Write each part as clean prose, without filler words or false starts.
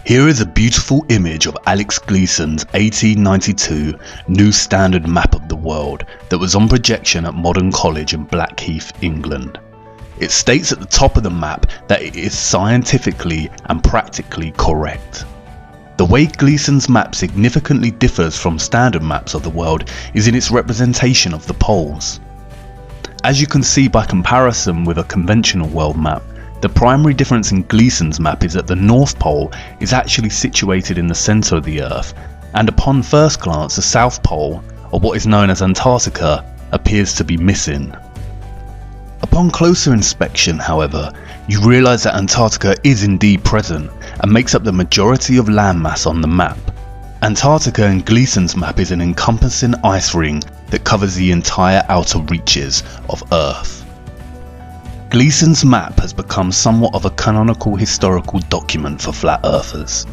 Here is a beautiful image of Alex Gleason's 1892 New Standard Map of the World that was on projection at Modern College in Blackheath, England. It states at the top of the map that it is scientifically and practically correct. The way Gleason's map significantly differs from standard maps of the world is in its representation of the poles. As you can see by comparison with a conventional world map, the primary difference in Gleason's map is that the North Pole is actually situated in the centre of the Earth, and upon first glance the South Pole, or what is known as Antarctica, appears to be missing. Upon closer inspection, however, you realise that Antarctica is indeed present and makes up the majority of landmass on the map. Antarctica in Gleason's map is an encompassing ice ring that covers the entire outer reaches of Earth. Gleason's map has become somewhat of a canonical historical document for flat earthers,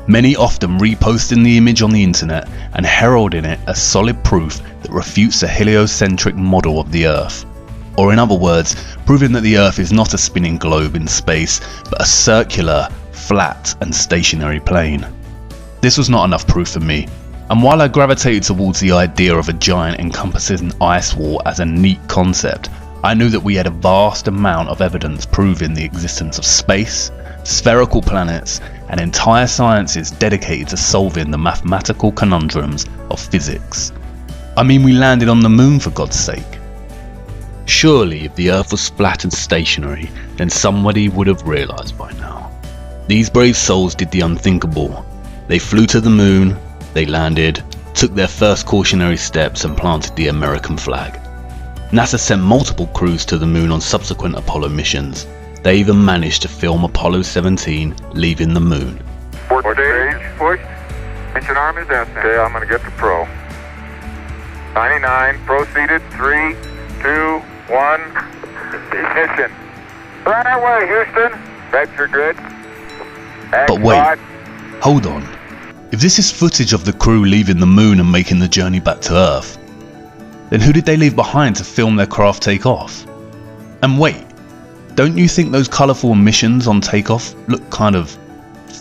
many often reposting the image on the internet and heralding it as solid proof that refutes the heliocentric model of the Earth, or in other words, proving that the Earth is not a spinning globe in space but a circular, flat and stationary plane. This was not enough proof for me, and while I gravitated towards the idea of a giant encompassing ice wall as a neat concept, I knew that we had a vast amount of evidence proving the existence of space, spherical planets, and entire sciences dedicated to solving the mathematical conundrums of physics. I mean, we landed on the moon, for God's sake. Surely, if the Earth was flat and stationary, then somebody would have realised by now. These brave souls did the unthinkable. They flew to the moon, they landed, took their first cautionary steps and planted the American flag. NASA sent multiple crews to the moon on subsequent Apollo missions. They even managed to film Apollo 17 leaving the moon. Stage pushed. Engine arm is out. Okay, I'm going to get the pro. 99 proceeded. 3, 2, 1. Ignition. Right away, Houston. Vector grid. But wait, hold on. If this is footage of the crew leaving the moon and making the journey back to Earth, then who did they leave behind to film their craft take off? And wait, don't you think those colourful emissions on takeoff look kind of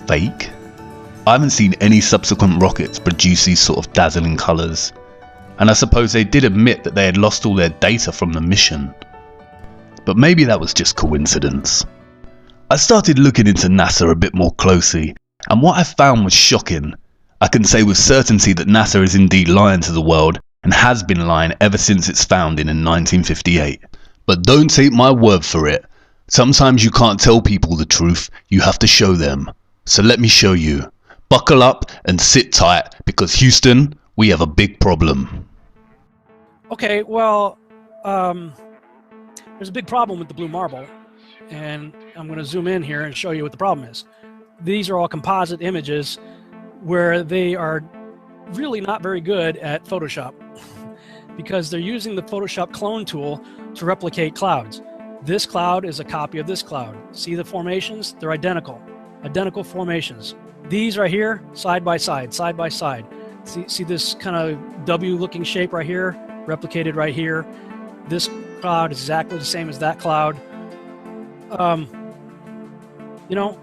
fake? I haven't seen any subsequent rockets produce these sort of dazzling colours, and I suppose they did admit that they had lost all their data from the mission. But maybe that was just coincidence. I started looking into NASA a bit more closely, and what I found was shocking. I can say with certainty that NASA is indeed lying to the world, and has been lying ever since its founding in 1958. But don't take my word for it. Sometimes you can't tell people the truth, you have to show them. So let me show you. Buckle up and sit tight, because Houston, we have a big problem. Okay, well, there's a big problem with the blue marble, and I'm going to zoom in here and show you what the problem is. These are all composite images where they are really not very good at Photoshop because they're using the Photoshop clone tool to replicate clouds. This cloud is a copy of this cloud. See the formations? They're identical formations. These right here, side by side, side by side. See this kind of W looking shape right here, replicated right here. This cloud is exactly the same as that cloud. You know,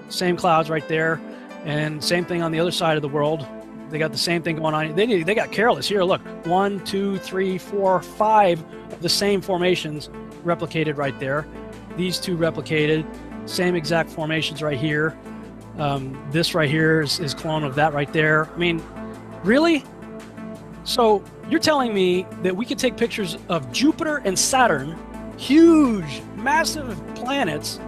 same clouds right there, and same thing on the other side of the world. They got the same thing going on. They got careless. Here, look, 1, 2, 3, 4, 5 of the same formations replicated right there. These two replicated, same exact formations right here. This right here is clone of that right there. I mean, really? So you're telling me that we could take pictures of Jupiter and Saturn, huge, massive planets,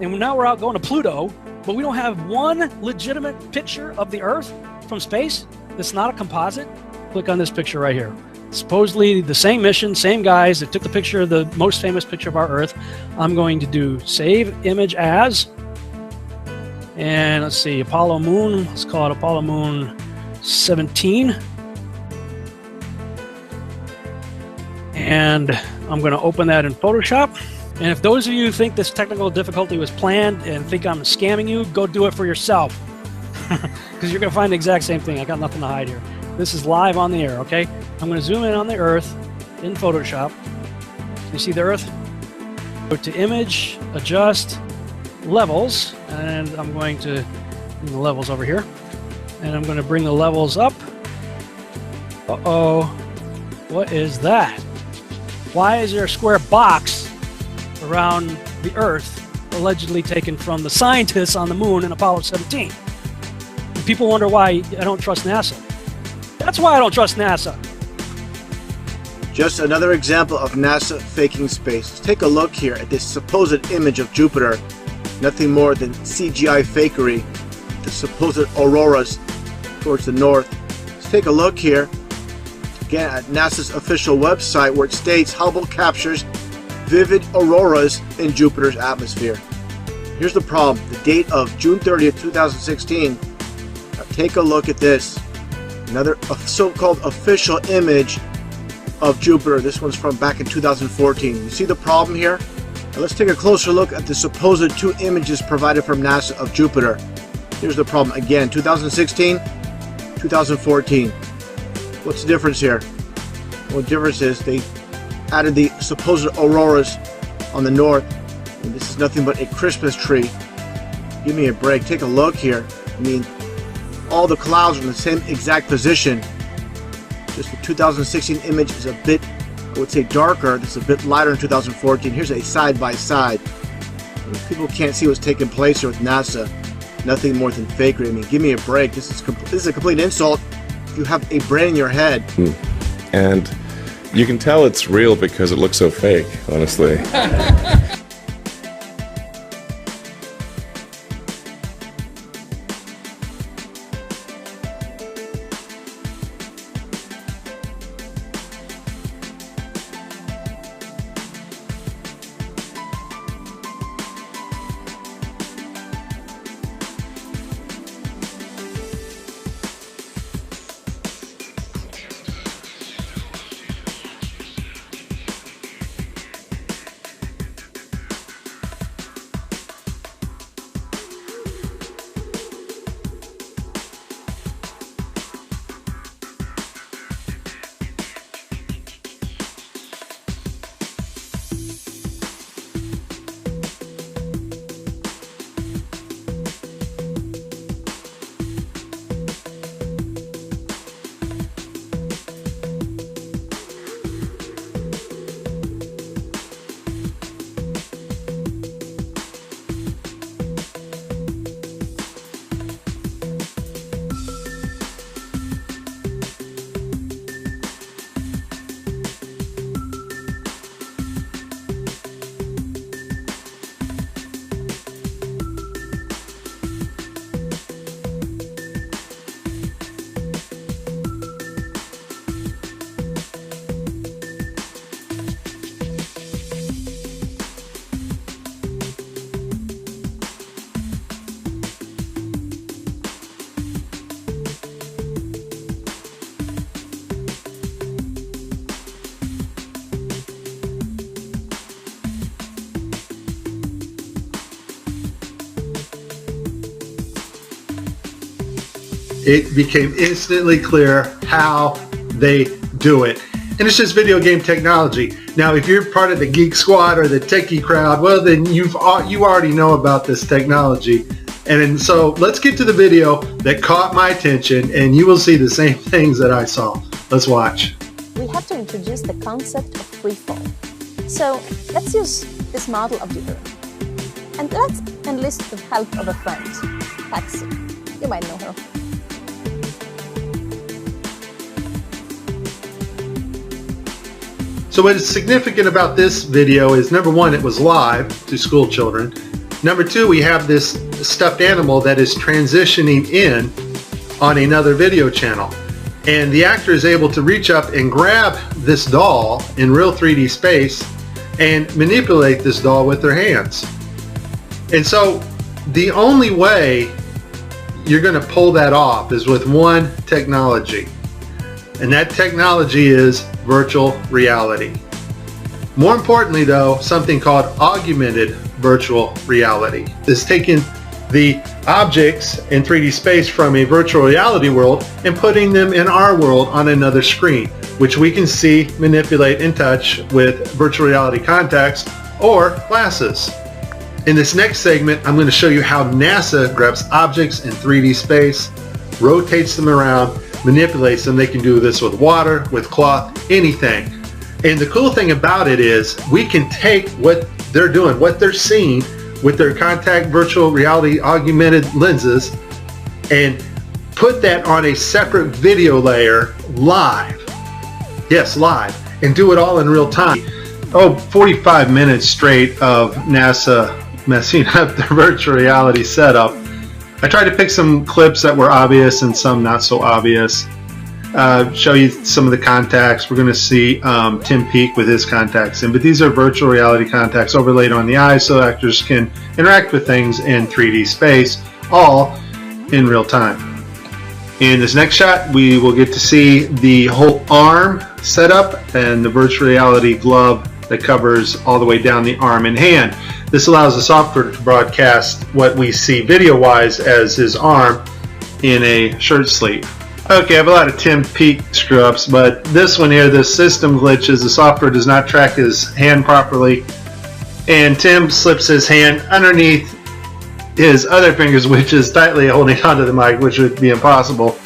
and now we're out going to Pluto, but we don't have one legitimate picture of the Earth from space that's not a composite? Click on this picture right here. Supposedly the same mission, same guys that took the picture of the most famous picture of our Earth. I'm going to do save image as, and let's see, Apollo Moon, let's call it Apollo Moon 17. And I'm going to open that in Photoshop. And if those of you think this technical difficulty was planned and think I'm scamming you, go do it for yourself. Because you're going to find the exact same thing. I got nothing to hide here. This is live on the air, okay? I'm going to zoom in on the Earth in Photoshop. You see the Earth? Go to Image, Adjust, Levels, and I'm going to Bring the levels over here. And I'm going to bring the levels up. Uh-oh. What is that? Why is there a square box around the Earth allegedly taken from the scientists on the moon in Apollo 17? And people wonder why I don't trust NASA. That's why I don't trust NASA. Just another example of NASA faking space. Let's take a look here at this supposed image of Jupiter. Nothing more than CGI fakery. The supposed auroras towards the north. Let's take a look here again at NASA's official website, where it states Hubble captures vivid auroras in Jupiter's atmosphere. Here's the problem. The date of June 30th, 2016. Now take a look at this. Another so-called official image of Jupiter. This one's from back in 2014. You see the problem here? Now let's take a closer look at the supposed two images provided from NASA of Jupiter. Here's the problem again, 2016, 2014. What's the difference here? Well, the difference is they added the supposed auroras on the north, and this is nothing but a Christmas tree. Give me a break. Take a look here. I mean, all the clouds are in the same exact position. Just the 2016 image is a bit, I would say, darker. This is a bit lighter in 2014. Here's a side-by-side. People can't see what's taking place here with NASA. Nothing more than fakery. I mean, give me a break. This is a complete insult. You have a brain in your head. And you can tell it's real because it looks so fake, honestly. It became instantly clear how they do it. And it's just video game technology. Now, if you're part of the Geek Squad or the techie crowd, well, then you already know about this technology. And so let's get to the video that caught my attention, and you will see the same things that I saw. Let's watch. We have to introduce the concept of freefall. So let's use this model of the Earth. And let's enlist the help of a friend, Patsy. You might know her. So what is significant about this video is, number one, it was live to school children. Number two, we have this stuffed animal that is transitioning in on another video channel. And the actor is able to reach up and grab this doll in real 3D space and manipulate this doll with their hands. And so the only way you're going to pull that off is with one technology. And that technology is virtual reality. More importantly though, something called augmented virtual reality. It's taking the objects in 3D space from a virtual reality world and putting them in our world on another screen, which we can see, manipulate, and touch with virtual reality contacts or glasses. In this next segment, I'm going to show you how NASA grabs objects in 3D space, rotates them around, manipulates them. They can do this with water, with cloth, anything. And the cool thing about it is we can take what they're doing, what they're seeing with their contact virtual reality augmented lenses, and put that on a separate video layer live. Yes, live. And do it all in real time. 45 minutes straight of NASA messing up their virtual reality setup. I tried to pick some clips that were obvious and some not so obvious. Show you some of the contacts. We're going to see Tim Peake with his contacts in, but these are virtual reality contacts overlaid on the eyes so actors can interact with things in 3D space, all in real time. In this next shot, we will get to see the whole arm setup and the virtual reality glove that covers all the way down the arm and hand. This allows the software to broadcast what we see video-wise as his arm in a shirt sleeve. Okay, I have a lot of Tim Peake screw-ups, but this one here, this system glitches. The software does not track his hand properly, and Tim slips his hand underneath his other fingers, which is tightly holding onto the mic, which would be impossible.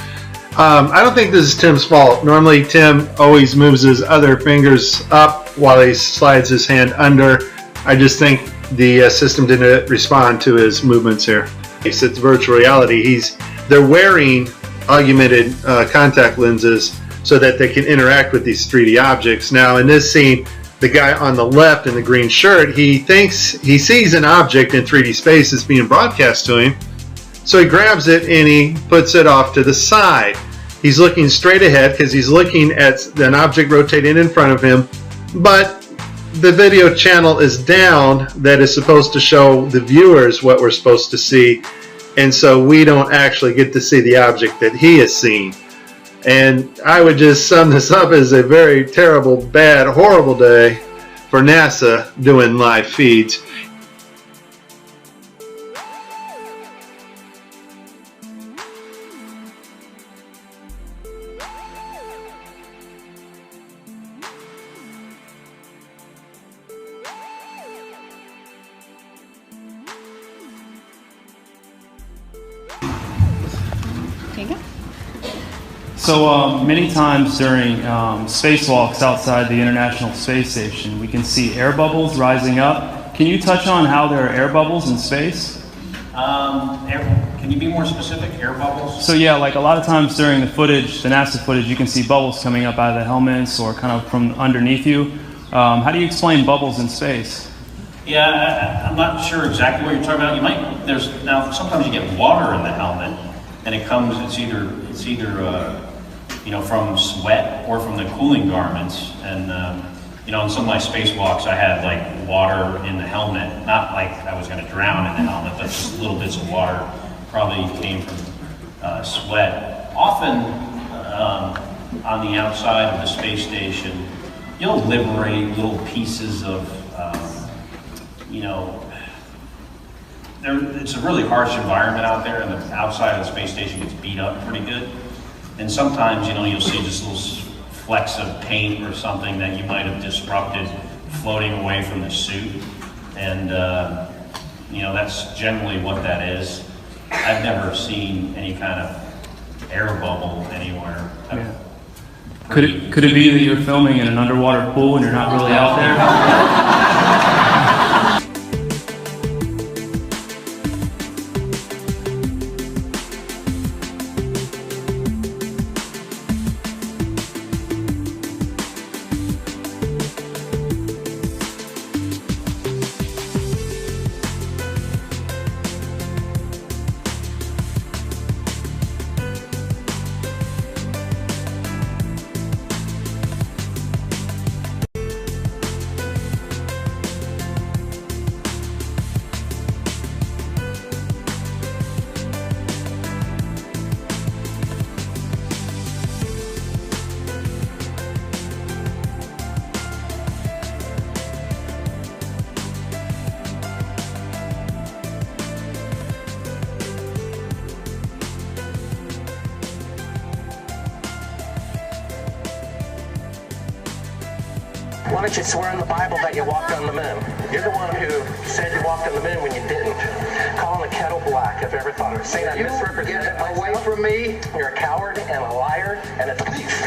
I don't think this is Tim's fault. Normally, Tim always moves his other fingers up while he slides his hand under. I just think the system didn't respond to his movements here. It's virtual reality. They're wearing augmented contact lenses so that they can interact with these 3D objects. Now, in this scene, the guy on the left in the green shirt, he thinks he sees an object in 3D space that's being broadcast to him. So he grabs it and he puts it off to the side. He's looking straight ahead because he's looking at an object rotating in front of him, but the video channel is down that is supposed to show the viewers what we're supposed to see, and so we don't actually get to see the object that he is seeing. And I would just sum this up as a very terrible, bad, horrible day for NASA doing live feeds. So many times during spacewalks outside the International Space Station, we can see air bubbles rising up. Can you touch on how there are air bubbles in space? Can you be more specific? Air bubbles? So yeah, like a lot of times during the footage, the NASA footage, you can see bubbles coming up out of the helmets or kind of from underneath you. How do you explain bubbles in space? Yeah, I'm not sure exactly what you're talking about. You might. Now sometimes you get water in the helmet, and it comes. It's either you know, from sweat or from the cooling garments. And you know, in some of my spacewalks, I had like water in the helmet. Not like I was going to drown in the helmet, but just little bits of water. Probably came from sweat. Often on the outside of the space station, you'll liberate little pieces of, you know, it's a really harsh environment out there, and the outside of the space station gets beat up pretty good. And sometimes, you know, you'll see just little flecks of paint or something that you might have disrupted floating away from the suit. And, you know, that's generally what that is. I've never seen any kind of air bubble anywhere. Yeah. Could it be that you're filming in an underwater pool and you're not really out there? Why don't you swear in the Bible that you walked on the moon? You're the one who said you walked on the moon when you didn't. Calling the kettle black, if you ever thought of it. Saying I misrepresented myself. Away from me. You're a coward and a liar and a thief.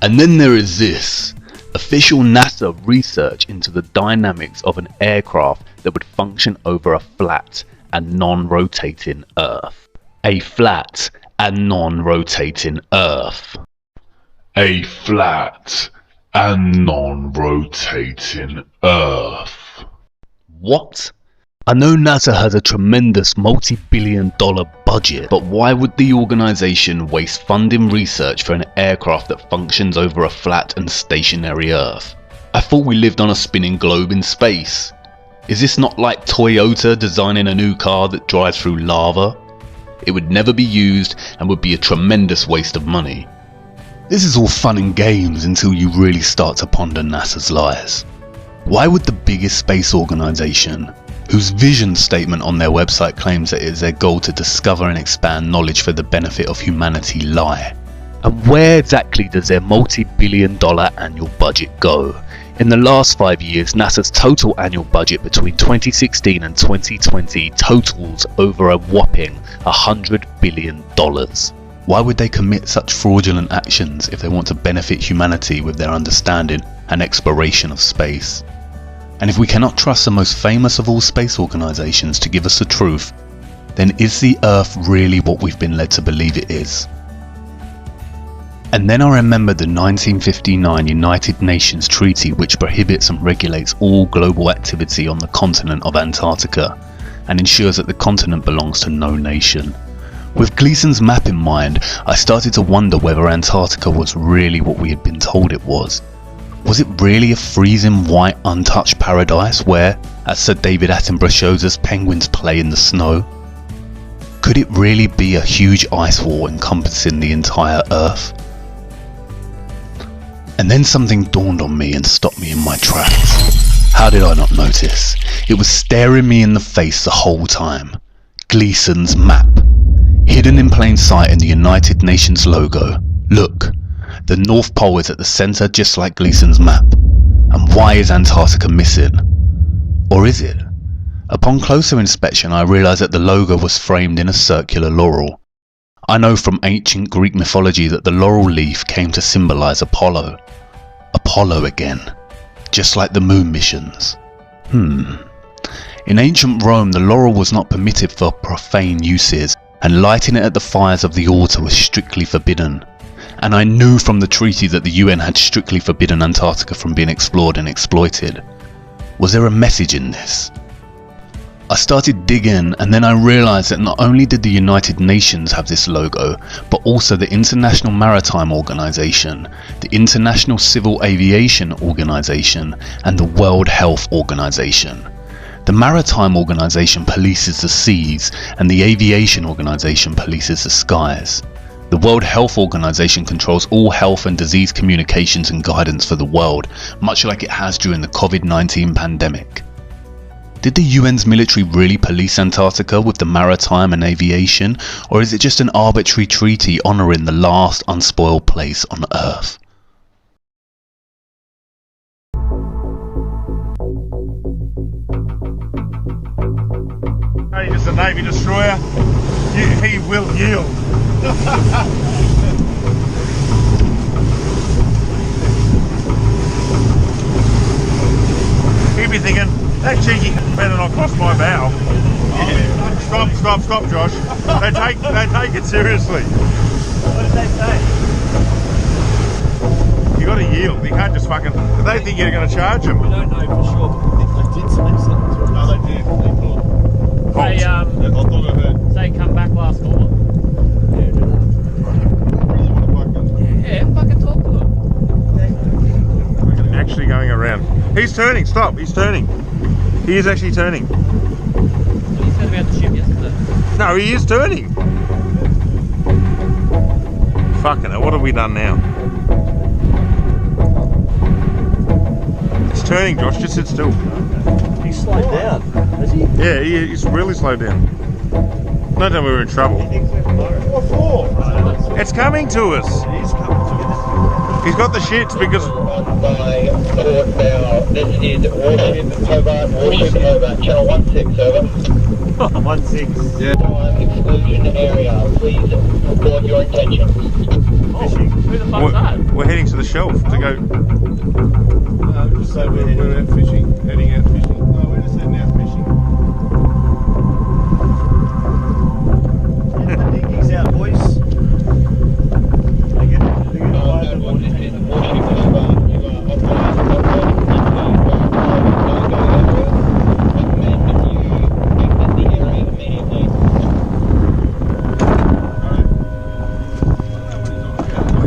And then there is this. Official NASA research into the dynamics of an aircraft that would function over a flat and non-rotating Earth. A flat and non-rotating Earth. A flat and non-rotating Earth. What? I know NASA has a tremendous multi-billion-dollar budget, but why would the organisation waste funding research for an aircraft that functions over a flat and stationary Earth? I thought we lived on a spinning globe in space. Is this not like Toyota designing a new car that drives through lava? It would never be used and would be a tremendous waste of money. This is all fun and games until you really start to ponder NASA's lies. Why would the biggest space organisation, whose vision statement on their website claims that it is their goal to discover and expand knowledge for the benefit of humanity, lie? And where exactly does their multi-billion-dollar annual budget go? In the last 5 years, NASA's total annual budget between 2016 and 2020 totals over a whopping $100 billion. Why would they commit such fraudulent actions if they want to benefit humanity with their understanding and exploration of space? And if we cannot trust the most famous of all space organisations to give us the truth, then is the Earth really what we've been led to believe it is? And then I remembered the 1959 United Nations Treaty, which prohibits and regulates all global activity on the continent of Antarctica and ensures that the continent belongs to no nation. With Gleason's map in mind, I started to wonder whether Antarctica was really what we had been told it was. Was it really a freezing white untouched paradise where, as Sir David Attenborough shows us, penguins play in the snow? Could it really be a huge ice wall encompassing the entire Earth? And then something dawned on me and stopped me in my tracks. How did I not notice? It was staring me in the face the whole time. Gleason's map. Hidden in plain sight in the United Nations logo. Look, the North Pole is at the centre just like Gleason's map. And why is Antarctica missing? Or is it? Upon closer inspection I realised that the logo was framed in a circular laurel. I know from ancient Greek mythology that the laurel leaf came to symbolise Apollo. Apollo again, just like the moon missions. In ancient Rome the laurel was not permitted for profane uses, and lighting it at the fires of the altar was strictly forbidden. And I knew from the treaty that the UN had strictly forbidden Antarctica from being explored and exploited. Was there a message in this? I started digging, and then I realised that not only did the United Nations have this logo, but also the International Maritime Organization, the International Civil Aviation Organization, and the World Health Organization. The Maritime Organization polices the seas, and the Aviation Organization polices the skies. The World Health Organization controls all health and disease communications and guidance for the world, much like it has during the COVID-19 pandemic. Did the UN's military really police Antarctica with the maritime and aviation, or is it just an arbitrary treaty honouring the last unspoiled place on Earth? Hey, just a Navy destroyer. He will yield. He'll be thinking, that cheeky better not cross my bow. Stop, Josh. They take it seriously. What did they say? You got to yield. You can't just fucking. They think you're going to charge them. We don't know for sure, but they did say something. No, they did. They come back last call. Yeah, fucking talk to them. Actually going around. He's turning. Stop. He's turning. He is actually turning. He said about the ship yesterday. No, he is turning. Fucking hell, what have we done now? It's turning, Josh. Just sit still. He's slowed down, has he? Yeah, he's really slowed down. No time we were in trouble. What for? It's coming to us. He's got the shits because... This is Warship Hobart, Warship Hobart, channel 16, over. 16. Yeah. Exclusion area, please report your intention. Oh, who the fuck's that? We're heading to the shelf to go... Just say we're out fishing, heading out fishing. No, we're just heading out fishing. Get the dinghies out, boys. They get away the water.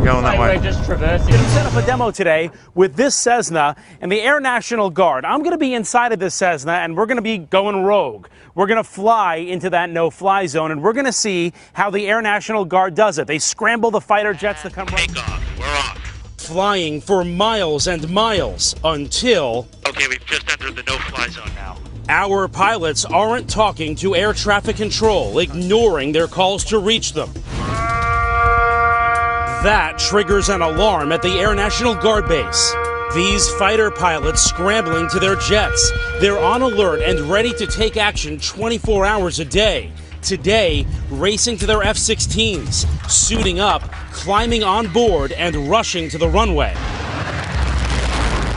Going that way. We're just traversing. We're going to set up a demo today with this Cessna and the Air National Guard. I'm going to be inside of this Cessna and we're going to be going rogue. We're going to fly into that no-fly zone and we're going to see how the Air National Guard does it. They scramble the fighter jets to come right. Take off. We're off. Flying for miles and miles until... Okay, we've just entered the no-fly zone now. Our pilots aren't talking to air traffic control, ignoring their calls to reach them. That triggers an alarm at the Air National Guard base. These fighter pilots scrambling to their jets. They're on alert and ready to take action 24 hours a day. Today, racing to their F-16s, suiting up, climbing on board, and rushing to the runway.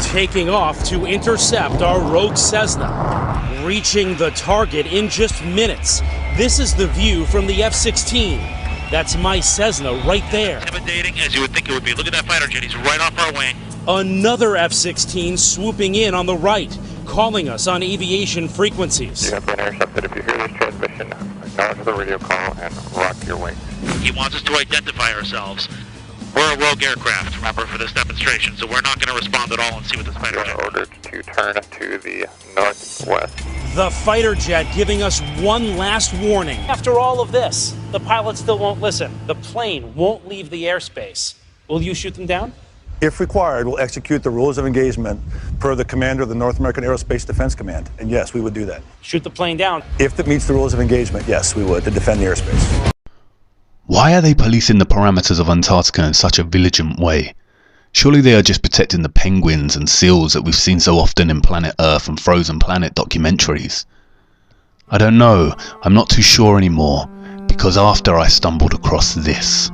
Taking off to intercept our rogue Cessna. Reaching the target in just minutes. This is the view from the F-16. That's my Cessna right there. Intimidating as you would think it would be. Look at that fighter jet. He's right off our wing. Another F-16 swooping in on the right, calling us on aviation frequencies. You have been intercepted. If you hear this transmission, acknowledge the radio call and rock your wings. He wants us to identify ourselves. We're a rogue aircraft, remember, for this demonstration, so we're not going to respond at all and see what this fighter jet... You are ordered to turn to the northwest. The fighter jet giving us one last warning. After all of this, the pilots still won't listen. The plane won't leave the airspace. Will you shoot them down? If required, we'll execute the rules of engagement per the commander of the North American Aerospace Defense Command. And yes, we would do that. Shoot the plane down? If it meets the rules of engagement, yes, we would, to defend the airspace. Why are they policing the parameters of Antarctica in such a vigilant way? Surely they are just protecting the penguins and seals that we've seen so often in Planet Earth and Frozen Planet documentaries. I don't know, I'm not too sure anymore, because after I stumbled across this.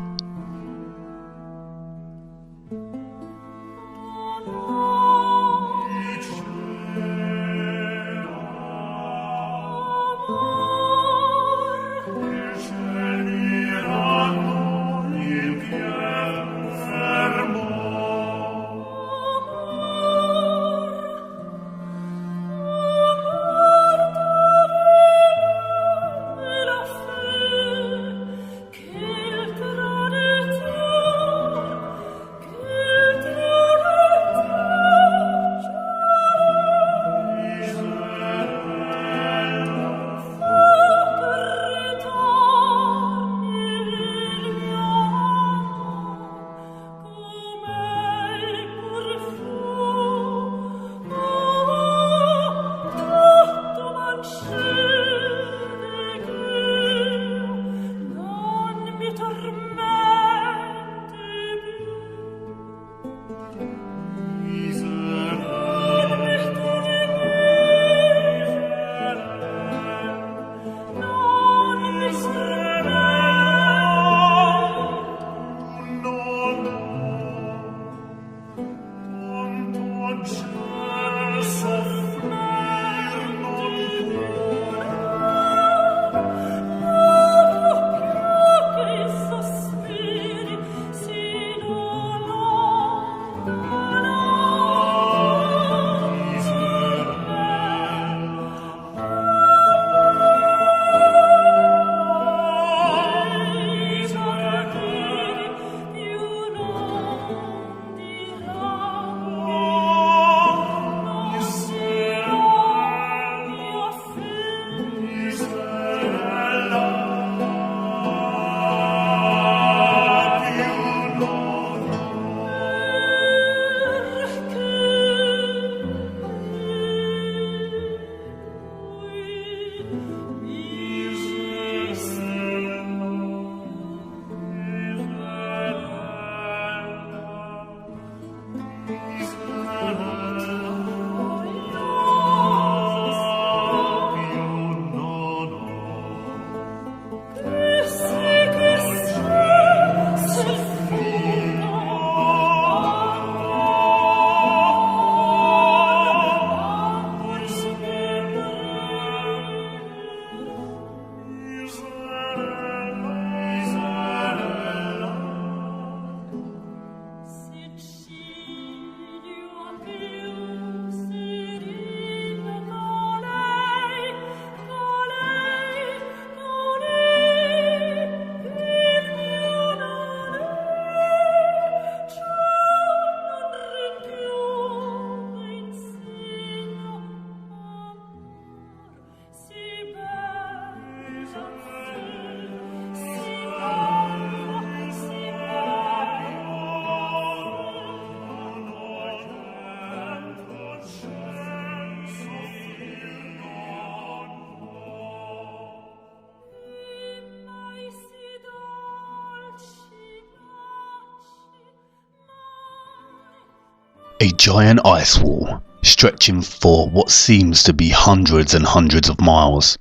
A giant ice wall, stretching for what seems to be hundreds and hundreds of miles.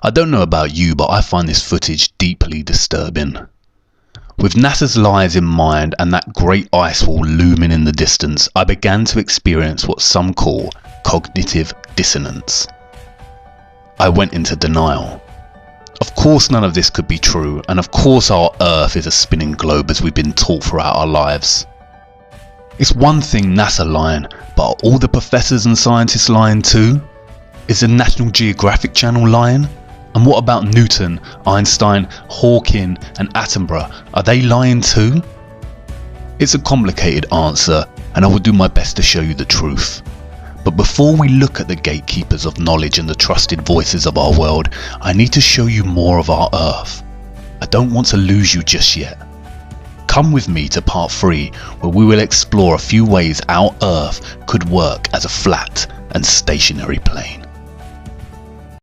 I don't know about you, but I find this footage deeply disturbing. With NASA's lies in mind and that great ice wall looming in the distance, I began to experience what some call cognitive dissonance. I went into denial. Of course none of this could be true, and of course our Earth is a spinning globe as we've been taught throughout our lives. It's one thing NASA lying, but are all the professors and scientists lying too? Is the National Geographic Channel lying? And what about Newton, Einstein, Hawking and Attenborough? Are they lying too? It's a complicated answer, and I will do my best to show you the truth. But before we look at the gatekeepers of knowledge and the trusted voices of our world, I need to show you more of our Earth. I don't want to lose you just yet. Come with me to part 3, where we will explore a few ways our Earth could work as a flat and stationary plane.